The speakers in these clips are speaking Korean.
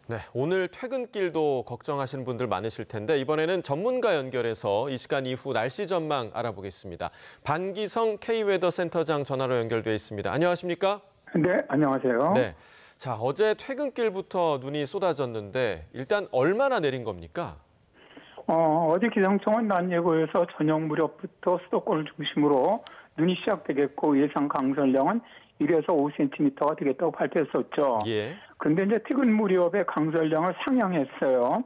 네, 오늘 퇴근길도 걱정하시는 분들 많으실 텐데 이번에는 전문가 연결해서 이 시간 이후 날씨 전망 알아보겠습니다. 반기성 K웨더센터장 전화로 연결돼 있습니다. 안녕하십니까? 네, 안녕하세요. 네, 자 어제 퇴근길부터 눈이 쏟아졌는데 일단 얼마나 내린 겁니까? 어제 기상청은 낮 예보에서 저녁 무렵부터 수도권을 중심으로 눈이 시작되겠고 예상 강수량은 1에서 5cm가 되겠다고 발표했었죠. 예. 그런데 이제 퇴근 무렵에 강수량을 상향했어요.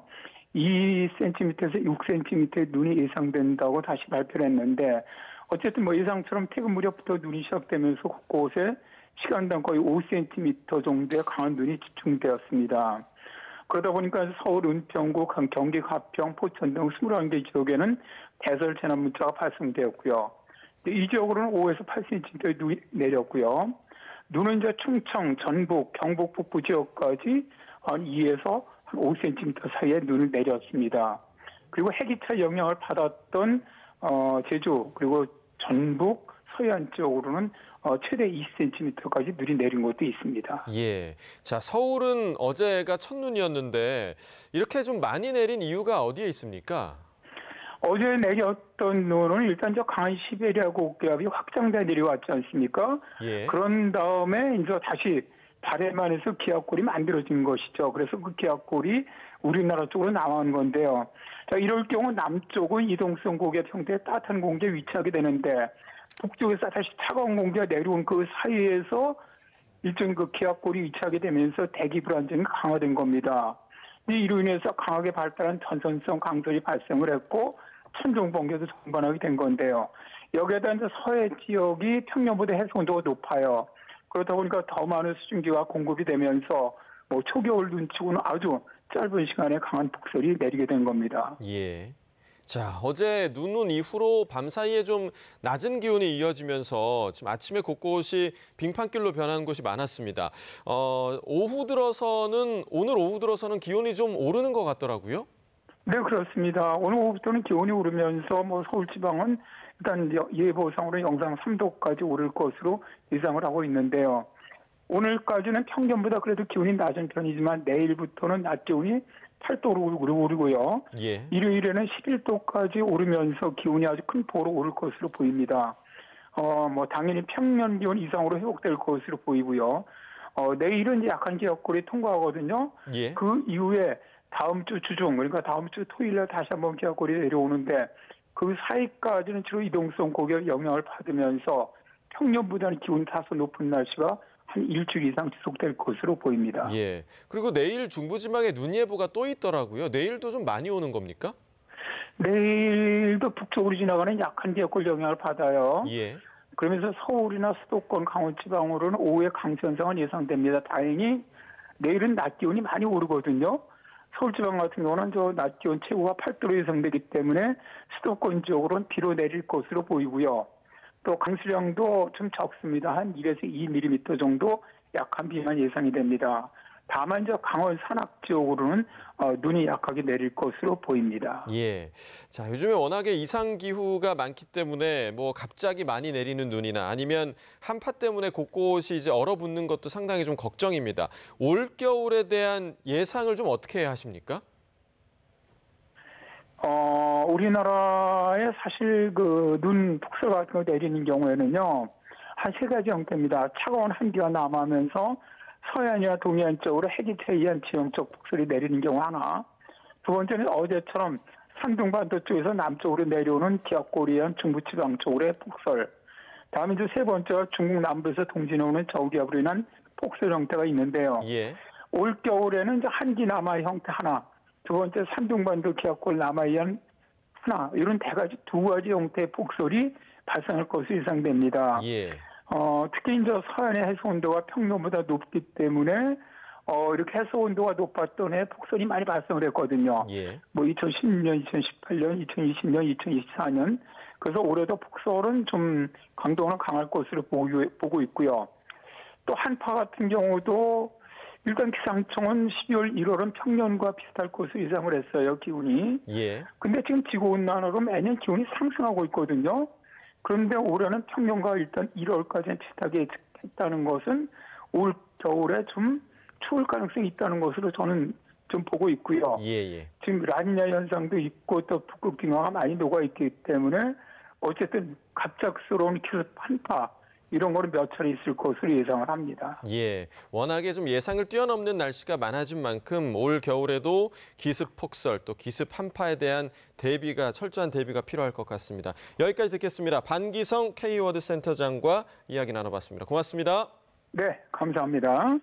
2cm에서 6cm의 눈이 예상된다고 다시 발표를 했는데 어쨌든 뭐 예상처럼 퇴근 무렵부터 눈이 시작되면서 곳곳에 시간당 거의 5cm 정도의 강한 눈이 집중되었습니다. 그러다 보니까 서울, 은평구, 경기 가평, 포천 등 21개 지역에는 대설 재난 문자가 발송되었고요. 이 지역으로는 5에서 8cm의 눈이 내렸고요. 눈은 이제 충청, 전북, 경북 북부 지역까지 한 2에서 한 5cm 사이에 눈을 내렸습니다. 그리고 해기차 영향을 받았던 제주 그리고 전북, 서해안 지역으로는 최대 2cm까지 눈이 내린 곳도 있습니다. 예. 자, 서울은 어제가 첫눈이었는데 이렇게 좀 많이 내린 이유가 어디에 있습니까? 어제 내렸던 눈은 일단 저 강한 시베리아 고기압이 확장돼 내려왔지 않습니까? 예. 그런 다음에 이제 다시 발해만 해서 기압골이 만들어진 것이죠. 그래서 그 기압골이 우리나라 쪽으로 나온 건데요. 자, 이럴 경우 남쪽은 이동성 고기압 형태의 따뜻한 공기에 위치하게 되는데 북쪽에서 다시 차가운 공기가 내려온 그 사이에서 일정 그 기압골이 위치하게 되면서 대기 불안정이 강화된 겁니다. 이로 인해서 강하게 발달한 전선성 강설이 발생을 했고 천둥 번개도 동반하게 된 건데요. 여기에다 이제 서해 지역이 평년보다 해수 온도가 높아요. 그러다 보니까 더 많은 수증기가 공급이 되면서 뭐 초겨울 눈치고는 아주 짧은 시간에 강한 폭설이 내리게 된 겁니다. 예. 자, 어제 눈 온 이후로 밤 사이에 좀 낮은 기온이 이어지면서 지금 아침에 곳곳이 빙판길로 변한 곳이 많았습니다. 오늘 오후 들어서는 기온이 좀 오르는 것 같더라고요. 네, 그렇습니다. 오늘 오후부터는 기온이 오르면서 뭐 서울 지방은 일단 예보상으로 영상 3도까지 오를 것으로 예상을 하고 있는데요. 오늘까지는 평균보다 그래도 기온이 낮은 편이지만 내일부터는 낮 기온이 8도로 오르고요. 예. 일요일에는 11도까지 오르면서 기온이 아주 큰 폭으로 오를 것으로 보입니다. 뭐 당연히 평년 기온 이상으로 회복될 것으로 보이고요. 내일은 이제 약한 기압골이 통과하거든요. 예. 그 이후에 다음 주 주중 그러니까 다음 주 토요일에 다시 한번 기압골이 내려오는데 그 사이까지는 주로 이동성 고기압 영향을 받으면서 평년보다는 기온이 다소 높은 날씨가 한 일주일 이상 지속될 것으로 보입니다. 예. 그리고 내일 중부지방에 눈 예보가 또 있더라고요. 내일도 좀 많이 오는 겁니까? 내일도 북쪽으로 지나가는 약한 기압골 영향을 받아요. 예. 그러면서 서울이나 수도권, 강원 지방으로는 오후에 강수 현상은 예상됩니다. 다행히 내일은 낮 기온이 많이 오르거든요. 서울 지방 같은 경우는 저 낮 기온 최고가 8도로 예상되기 때문에 수도권 지역으로는 비로 내릴 것으로 보이고요. 또 강수량도 좀 적습니다. 한 1에서 2mm 정도 약한 비만 예상이 됩니다. 다만 저 강원 산악 지역으로는 눈이 약하게 내릴 것으로 보입니다. 예. 자, 요즘에 워낙에 이상 기후가 많기 때문에 뭐 갑자기 많이 내리는 눈이나 아니면 한파 때문에 곳곳이 이제 얼어붙는 것도 상당히 좀 걱정입니다. 올 겨울에 대한 예상을 좀 어떻게 하십니까? 우리나라에 사실 그 눈 폭설 같은 거 내리는 경우에는요, 한 세 가지 형태입니다. 차가운 한기가 남하면서 서해안이나 동해안 쪽으로 해기차에 의한 지형적 폭설이 내리는 경우 하나. 두 번째는 어제처럼 산둥반도 쪽에서 남쪽으로 내려오는 기압골이 의한 중부지방 쪽으로의 폭설. 다음에 이제 세 번째가 중국 남부에서 동진해 오는 저기압으로 인한 폭설 형태가 있는데요. 예. 올 겨울에는 이제 한기 남하의 형태 하나. 두 번째 산둥반도 기압골 남하에 의한 하나. 이런 두 가지 형태의 폭설이 발생할 것으로 예상됩니다. 예. 특히 이제 서해안의 해수 온도가 평년보다 높기 때문에 이렇게 해수 온도가 높았던 해 폭설이 많이 발생을 했거든요. 예. 뭐 2016년, 2018년, 2020년, 2024년. 그래서 올해도 폭설은 좀 강도는 강할 것으로 보고 있고요. 또 한파 같은 경우도 일단 기상청은 12월 1월은 평년과 비슷할 것으로 예상을 했어요, 기온이. 예. 근데 지금 지구온난화로 매년 기온이 상승하고 있거든요. 그런데 올해는 평년과 일단 1월까지는 비슷하게 했다는 것은 올 겨울에 좀 추울 가능성이 있다는 것으로 저는 좀 보고 있고요. 예. 지금 라니냐 현상도 있고 또 북극빙하가 많이 녹아있기 때문에 어쨌든 갑작스러운 기습 한파 이런 거는 몇 차례 있을 것으로 예상을 합니다. 예, 워낙에 좀 예상을 뛰어넘는 날씨가 많아진 만큼 올 겨울에도 기습 폭설 또 기습 한파에 대한 철저한 대비가 필요할 것 같습니다. 여기까지 듣겠습니다. 반기성 K워드 센터장과 이야기 나눠봤습니다. 고맙습니다. 네, 감사합니다.